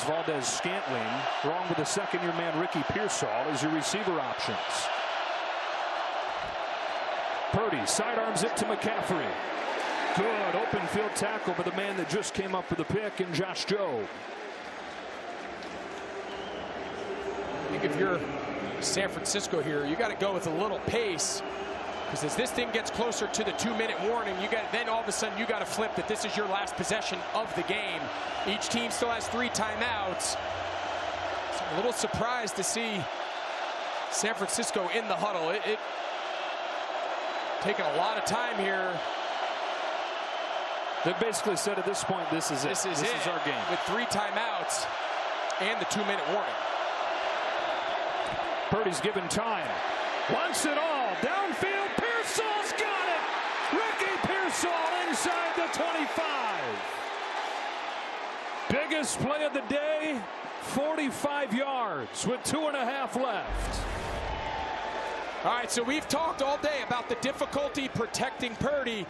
Valdez-Scantling, wrong with the second-year man Ricky Pearsall as your receiver options. Purdy sidearms it to McCaffrey. Good open field tackle by the man that just came up for the pick in Josh Jobe. I think if you're San Francisco here, you got to go with a little pace, because as this thing gets closer to the 2-minute warning, then all of a sudden you got to flip that this is your last possession of the game. Each team still has 3 timeouts. So I'm a little surprised to see San Francisco in the huddle. It taking a lot of time here. They basically said at this point, this is it. This is our game. With 3 timeouts and the 2-minute warning. Purdy's given time. Wants it all. Downfield. Pearsall's got it. Ricky Pearsall inside the 25. Biggest play of the day. 45 yards with 2.5 left. All right, so we've talked all day about the difficulty protecting Purdy,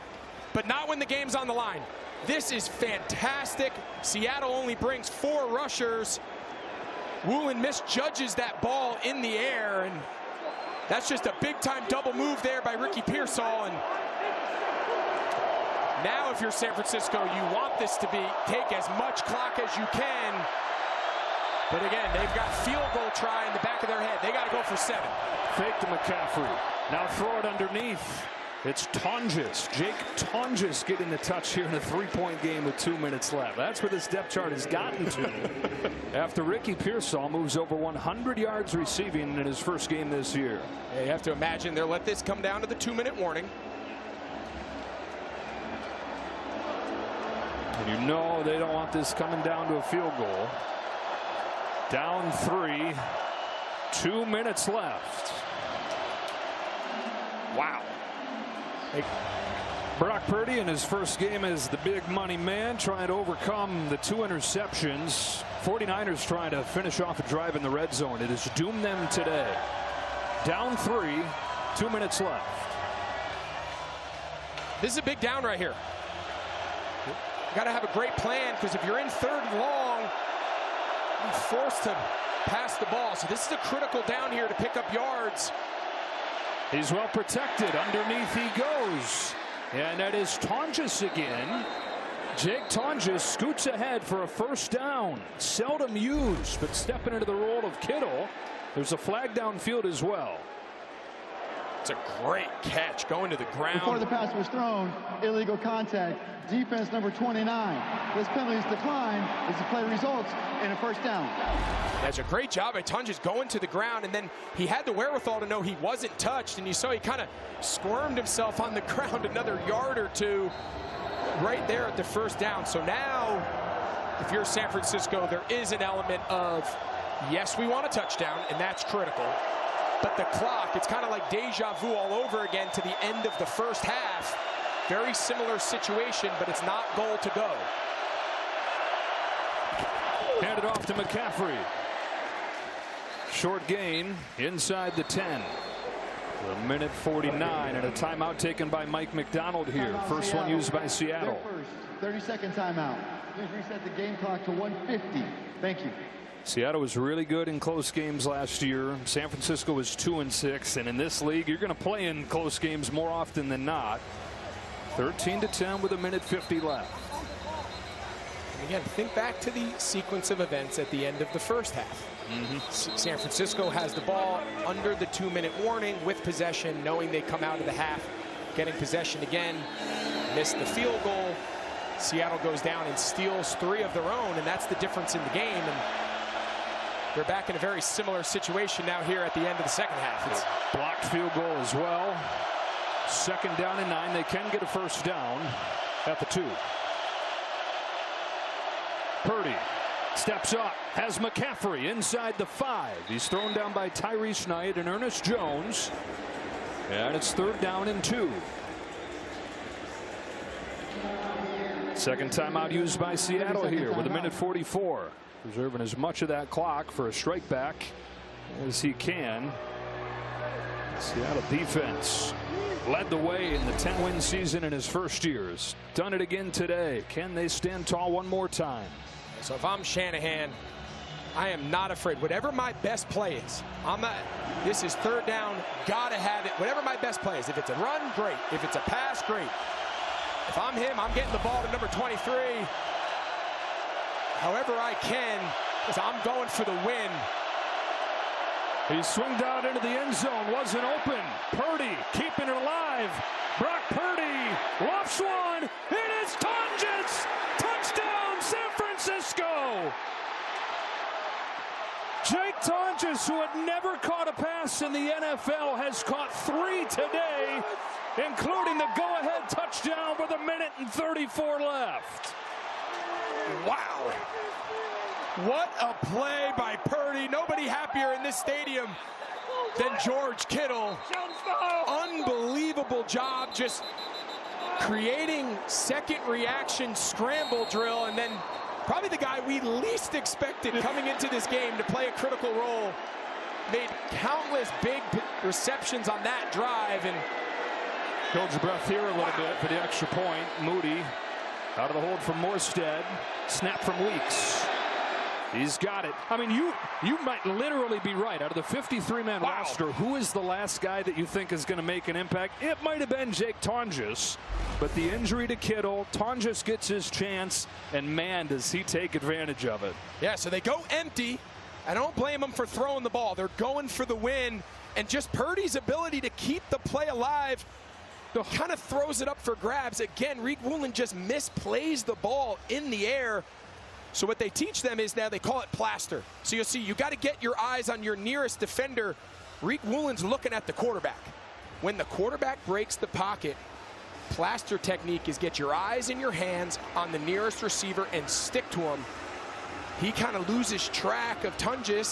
but not when the game's on the line. This is fantastic. Seattle only brings 4 rushers. Woolen misjudges that ball in the air, and that's just a big-time double move there by Ricky Pearsall. And now if you're San Francisco, you want this to take as much clock as you can. But again, they've got field goal try in the back of their head. They got to go for 7. Fake to McCaffrey. Now throw it underneath. It's Tonjes. Jake Tonjes getting the touch here in a 3-point game with 2 minutes left. That's where this depth chart has gotten to after Ricky Pearsall moves over 100 yards receiving in his first game this year. Yeah, you have to imagine they'll let this come down to the 2-minute warning. And you know they don't want this coming down to a field goal. Down 3. 2 minutes left. Wow. Brock Purdy in his first game as the big money man, trying to overcome the 2 interceptions. 49ers trying to finish off a drive in the red zone. It has doomed them today. Down 3, 2 minutes left. This is a big down right here. You got to have a great plan, because if you're in 3rd and long, you're forced to pass the ball. So this is a critical down here to pick up yards. He's well protected. Underneath he goes. And that is Tonjes again. Jake Tonjes scoots ahead for a first down. Seldom used, but stepping into the role of Kittle. There's a flag downfield as well. It's a great catch going to the ground. Before the pass was thrown, illegal contact. Defense number 29. This penalty is declined as the play results in a first down. That's a great job by Tonjes going to the ground, and then he had the wherewithal to know he wasn't touched, and you saw he kind of squirmed himself on the ground another yard or 2 right there at the first down. So now, if you're San Francisco, there is an element of, yes, we want a touchdown, and that's critical. But the clock, it's kind of like deja vu all over again to the end of the first half. Very similar situation, but it's not goal to go. Handed off to McCaffrey. Short gain inside the 10. 1:49 and a timeout taken by Mike McDonald here. First one used by Seattle. 30-second timeout. Please reset the game clock to 1:50. Thank you. Seattle was really good in close games last year. San Francisco was 2-6, and in this league you're going to play in close games more often than not. 13-10 with 1:50 left. And again, think back to the sequence of events at the end of the first half. San Francisco has the ball under the 2-minute warning with possession, knowing they come out of the half, getting possession again, missed the field goal. Seattle goes down and steals 3 of their own, and that's the difference in the game. And they're back in a very similar situation now here at the end of the second half. It's blocked field goal as well. 2nd down and 9. They can get a first down at the 2. Purdy steps up, has McCaffrey inside the 5. He's thrown down by Tyrese Knight and Ernest Jones. And it's 3rd down and 2. Second timeout used by Seattle here with 1:44. Preserving as much of that clock for a strike back as he can. Seattle defense led the way in the 10-win season in his first years. Done it again today. Can they stand tall one more time? So if I'm Shanahan, I am not afraid. Whatever my best play is, this is third down, gotta have it. Whatever my best play is. If it's a run, great. If it's a pass, great. If I'm him, I'm getting the ball to number 23. However I can, because I'm going for the win. He swinged out into the end zone, wasn't open. Purdy keeping it alive. Brock Purdy lofts one. It is Tonjes. Touchdown, San Francisco. Jake Tonjes, who had never caught a pass in the NFL, has caught 3 today, including the go-ahead touchdown with 1:34 left. Wow. What a play by Purdy. Nobody happier in this stadium than George Kittle. Unbelievable job just creating second reaction scramble drill, and then probably the guy we least expected coming into this game to play a critical role. Made countless big receptions on that drive, and Hold your breath here a little bit for the extra point. Moody out of the hold from Morstead. Snap from Weeks. He's got it. I mean, you might literally be right. Out of the 53-man roster, who is the last guy that you think is going to make an impact? It might have been Jake Tonjes, but the injury to Kittle, Tonjes gets his chance, and man, does he take advantage of it. Yeah, so they go empty. I don't blame them for throwing the ball. They're going for the win, and just Purdy's ability to keep the play alive kind of throws it up for grabs. Again, Riq Woolen just misplays the ball in the air. So what they teach them is now they call it plaster. So you'll see you got to get your eyes on your nearest defender. Riq Woolen's looking at the quarterback. When the quarterback breaks the pocket, plaster technique is get your eyes and your hands on the nearest receiver and stick to him. He kind of loses track of Tonjes.